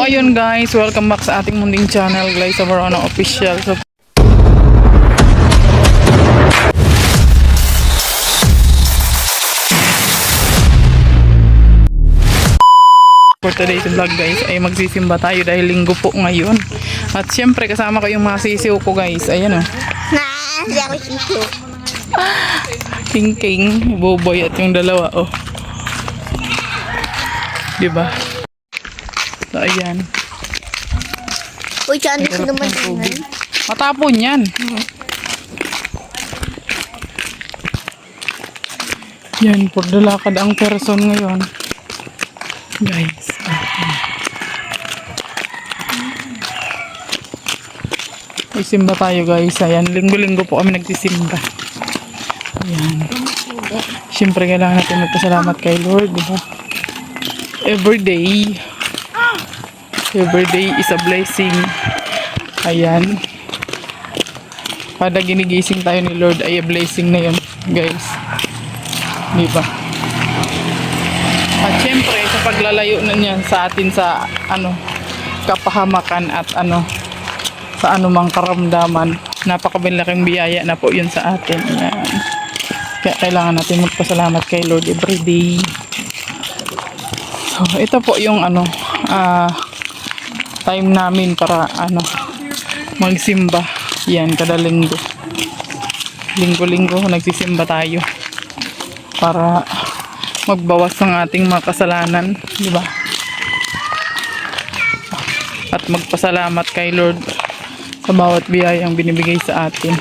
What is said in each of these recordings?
ayun guys, welcome back sa ating munding channel, Glyza Verona Official. So, for today's vlog guys, ay magsisimba tayo dahil linggo po ngayon. At syempre kasama ko yung mga sisiw ko guys. Ayan o. Hindi ako sisiw. King King, Boboy at yung dalawa oh. Diba? So ayan. Uy, saan gusto naman yan? Matapon yan. Yan, por dalakad ang person ngayon. Guys. Isimba tayo guys. Ayan, linggo-linggo po kami nagsisimba. Ayan. Siyempre kailangan natin magpasalamat kay Lord. Diba? Every day is a blessing. Ayan. Kada ginigising tayo ni Lord ay a blessing na yun guys. Diba? At syempre sa paglalayo na niyan sa atin sa kapahamakan at sa anumang karamdaman, napakabalaking biyaya na po yun sa atin. Ayan. Kaya kailangan natin magpasalamat kay Lord every day. So, ito po yung time namin para magsimba. Yan, kada linggo. Linggo-linggo nagsisimba tayo para magbawas ng ating mga kasalanan, di ba? At magpasalamat kay Lord sa bawat biyayang binibigay sa atin.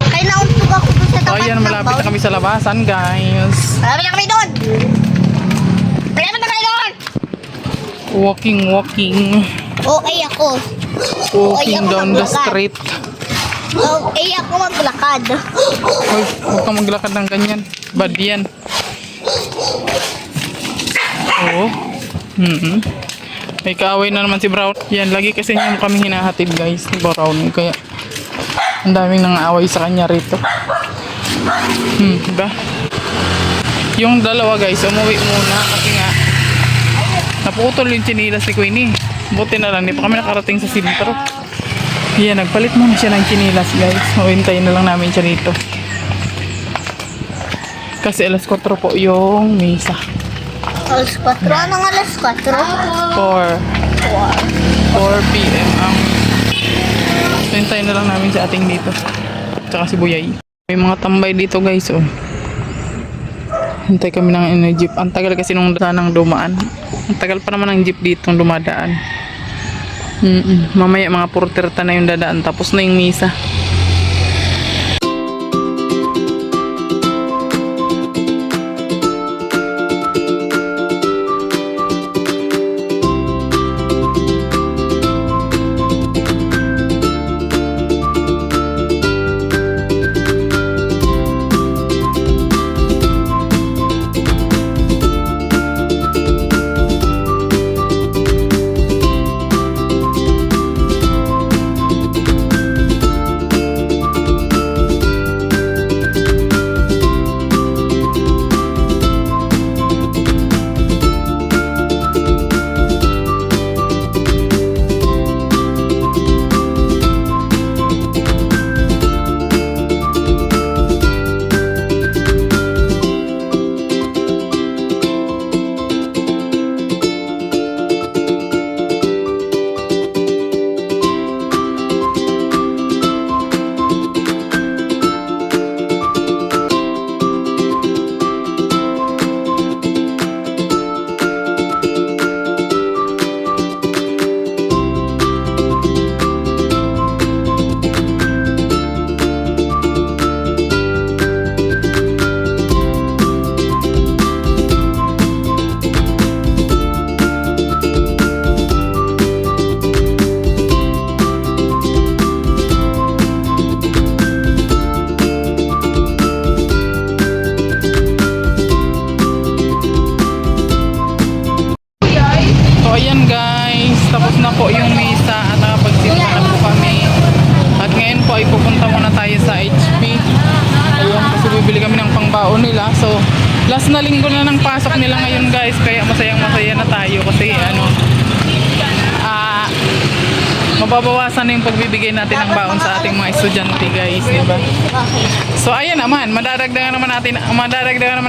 Kaya nauntog ako doon sa So, tapat ayan, ng malapit baon. na kami sa labasan, guys. Malapit na kami doon! Malapit na kami doon! Walking. Okay ako. Walking ako down the maglakad. street. Okay ako maglakad. Huwag kang maglakad ng ganyan. Bad yan. Oo. May kaaway na naman si Brown. Yan, lagi kasi niya kami hinahatid guys ni Brown. Kaya ang daming nangaaway sa kanya rito. Diba? Yung dalawa guys, umuwi muna kasi nga naputol yung chinilas ni Queenie. Buti na lang, di pa kami nakarating sa sintro. Yan, nagpalit muna siya ng chinilas guys. Hintayin na lang namin siya dito. Kasi alas 4 po yung misa. Alas 4? Anong alas 4? 4 p.m. ang hintayin na lang namin sa ating dito. Tsaka si Buyay. May mga tambay dito guys oh. Hintay kami ng jeep. Ang tagal kasi nung sanang dumaan. Ang tagal pa naman ng jeep dito dumadaan. Mamaya mga 4:30 na yung dadaan. Tapos na yung misa. po yung misa at nakapagsimba na po kami. At ngayon po ay pupunta muna tayo sa HP. Ayun, kasi bibili kami ng pangbaon nila. So, last na linggo na ng pasok nila ngayon guys. Kaya masayang masaya na tayo. kasi mababawasan na yung pagbibigay natin ng baon sa ating mga estudyante guys, di ba? So ayan naman, madadagdagan naman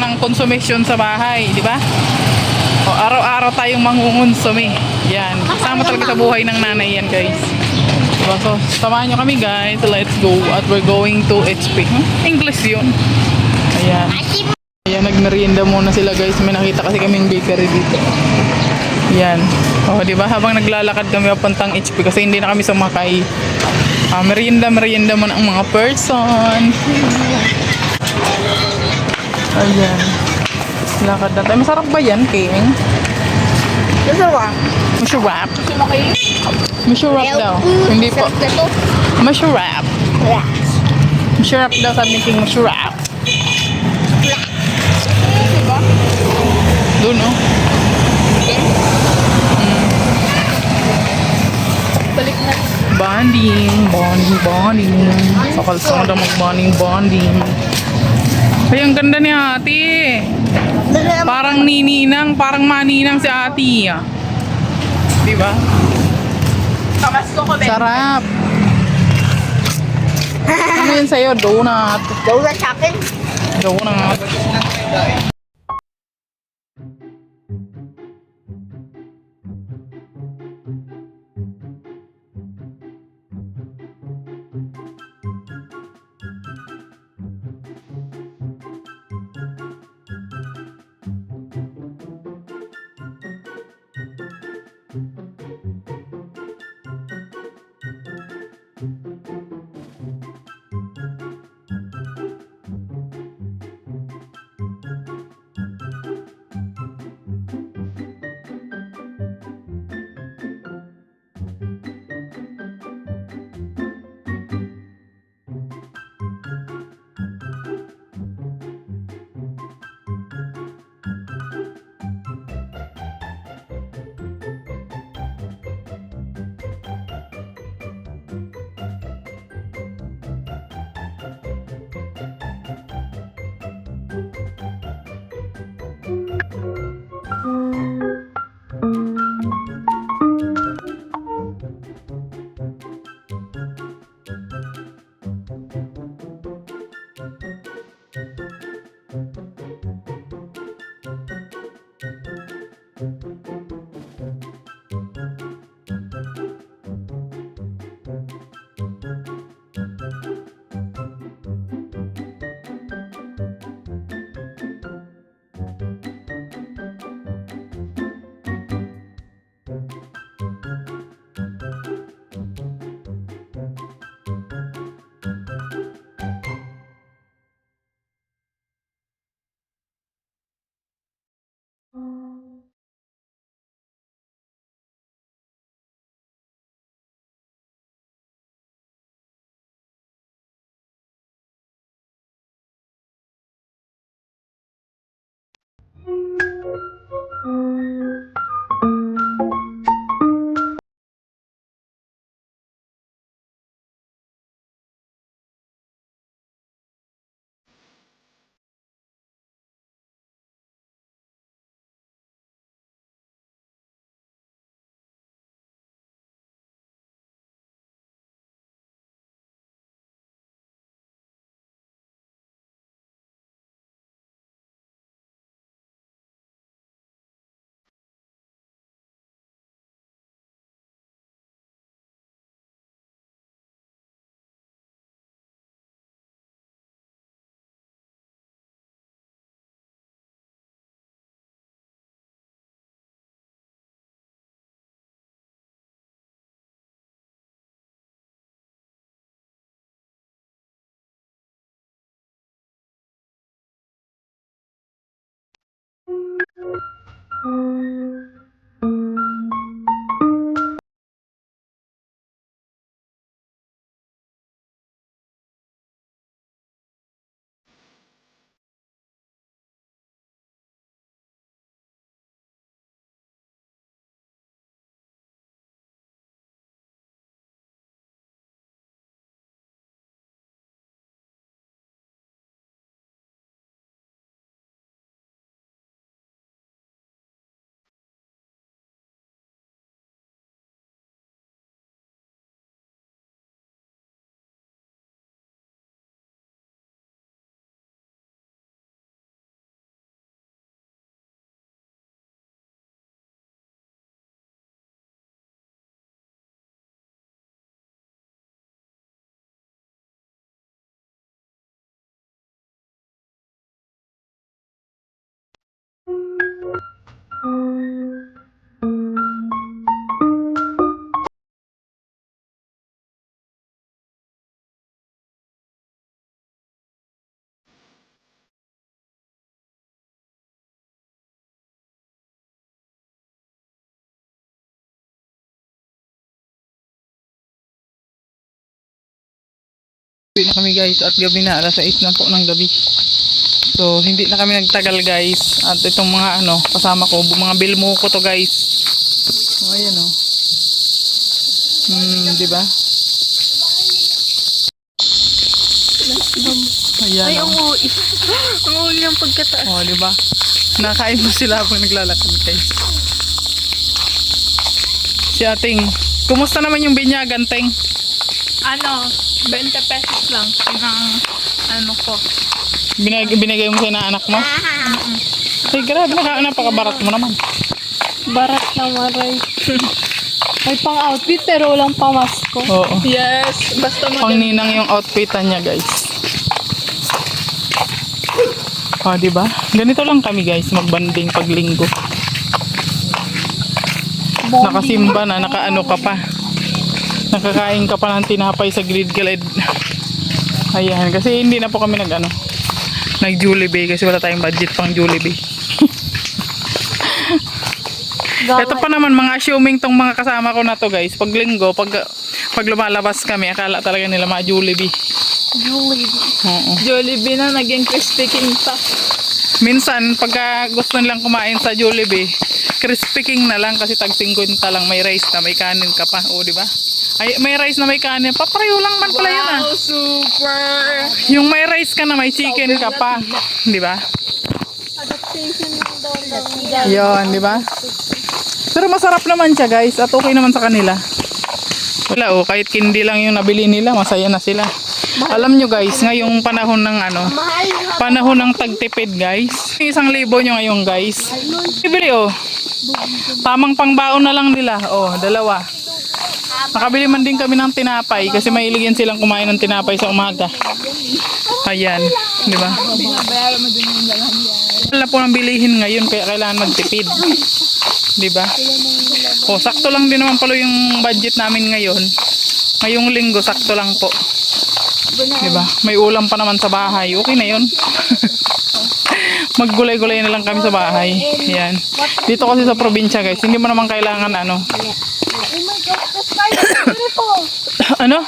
ang consumption sa bahay, di ba? O araw-araw tayong mangungonsumi. Yan, kasama talaga sa buhay ng nanay yan guys. Diba? So samahan nyo kami guys, let's go. At we're going to HP. English yun. Ayan. Ayan, nagmerienda muna sila guys. May nakita kasi kaming bakery dito. Yan. O, di ba? Habang naglalakad kami papuntang HP kasi hindi na kami sumakay. Merienda muna ang mga person. Ayan. Lakad na tayo. Masarap ba yan, King? Masarap. Masarap. Masarap daw. Hindi po. Masarap. Masarap daw, sabi ni King. Masarap. Diba? Doon, oh. Balik na. Bonding. Sa kalsada mag-bonding. Ay, ang ganda ni ate. Parang nininang, parang maninang si ate. Diba? Sarap. Ano yun sa'yo? Donut. Donut sa akin. Donut. Uwi na kami guys at gabi na, alas 6 na po ng gabi. So hindi na kami nagtagal guys. At itong mga ano, kasama ko, mga bilmo ko to guys. O ayan o. Di ba? Ayan Ay, o. umuwi. Umuwi ng pagkataas. O, di ba? Nakain mo sila habang naglalakad guys. Si ating, kumusta naman yung binyagan, Teng? Ano, 20 pesos lang. Pinang, ano ko. Binigay mo sa anak mo? Ay, grabe, napakabarat mo naman. Barat na maray. May pang outfit pero walang pamasko. Oo. Yes, basta Pang ninang yung outfitan niya, guys. O, di ba? Ganito lang kami, guys, magbanding pag linggo. Nakasimba na, nakaano ka pa. Nakakain ka pa ng tinapay sa gilid-gilid. Ayan, kasi hindi na po kami nag-Jollibee kasi wala tayong budget pang Jollibee. Ito pa naman mga assuming tong mga kasama ko na to guys. Pag linggo, pag lumalabas kami, akala talaga nila mga Jollibee. Jollibee. Oo. Jollibee na naging Crispy King pa. Minsan, pagka gusto nilang kumain sa Jollibee, crispy king na lang kasi tag 50 lang, may rice na, may kanin ka pa. O, di ba? Ay, may rice na may kanin. Papareho lang man pala yun ah. Wow, super! Yung may rice ka na, may chicken ka pa. Di ba? Adaptation lang daw. Yun, di ba? Pero masarap naman siya guys at okay naman sa kanila. Wala oh, kahit kindi lang yung nabili nila, masaya na sila. Alam nyo guys, ngayong panahon ng panahon ng tagtipid guys. 1,000 nyo ngayon guys. Bibili oh. Tamang pangbaon na lang nila. Oh, dalawa. Nakabili man din kami ng tinapay kasi mahilig yan silang kumain ng tinapay sa umaga. Ayan, di ba? Wala po nang bilihin ngayon kaya kailangan magtipid. Di ba? O, sakto lang din naman pala yung budget namin ngayon. Ngayong linggo, sakto lang po. Di ba? May ulam pa naman sa bahay. Okay na yun. Maggulay-gulay na lang kami sa bahay. Yan. Dito kasi sa probinsya guys, hindi mo naman kailangan ano. Oh my God, that's beautiful! Ano?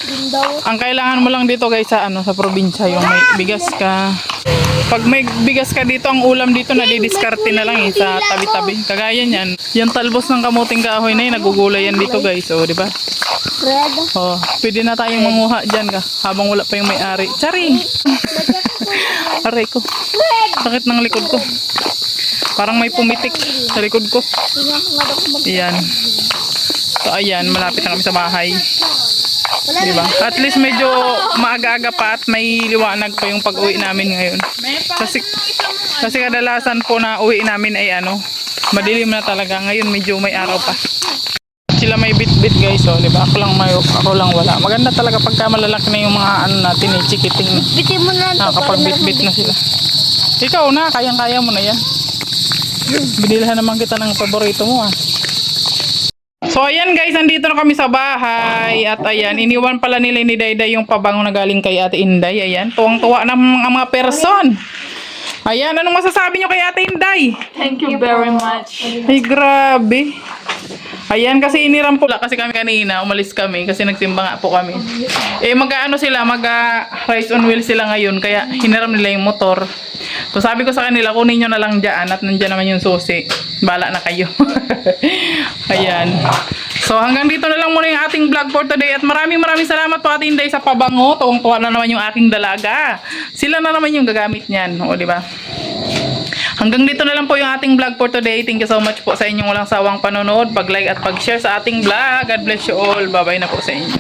Bindaw. Ang kailangan mo lang dito guys sa sa probinsya, yung may bigas ka. Pag may bigas ka dito, ang ulam dito nadidiskarte na lang sa tabi-tabi. Kagaya niyan. Yung talbos ng kamuting kahoy na yun, nagugulay yan dito guys. O, di ba? Red. O, pwede na tayong manguha dyan ka habang wala pa yung may-ari. Tsari! Aray ko. Sakit ng likod ko. Parang may pumitik sa likod ko. Ayan. So, ayan. Malapit na kami sa bahay. Diba? At least medyo maaga-aga pa at may liwanag pa yung pag-uwi namin ngayon. Kasi kadalasan po na uwi namin ay madilim na talaga. Ngayon medyo may araw pa. Sila may bit-bit guys, oh, diba? Ako lang wala. Maganda talaga pagka malalaki na yung mga natin chikiting. Bitin mo na. Kapag bit-bit na sila. Ikaw na, kayang-kaya mo na yan. Binilhan naman kita ng paborito mo ah. So ayan guys, nandito na kami sa bahay. At ayan, iniwan pala nila ni Dayday yung pabango na galing kay Ate Inday. Ayan, tuwang-tuwa na mga person. Ayan, anong masasabi nyo kay Ate Inday? Thank you very much. Ay, grabe. Ayan, kasi iniram po. Kasi kami kanina, umalis kami kasi nagsimba nga po kami. Rice on wheel sila ngayon. Kaya hiniram nila yung motor. So sabi ko sa kanila, kunin nyo na lang dyan at nandyan naman yung susi. Bala na kayo. Ayan. So hanggang dito na lang muna yung ating vlog for today. At maraming salamat po Ate Inday sa pabango. Tuwang-tuwa na naman yung aking dalaga. Sila na naman yung gagamit niyan. O, diba? Hanggang dito na lang po yung ating vlog for today. Thank you so much po sa inyong walang sawang panonood, pag-like at pag-share sa ating vlog. God bless you all. Bye-bye na po sa inyo.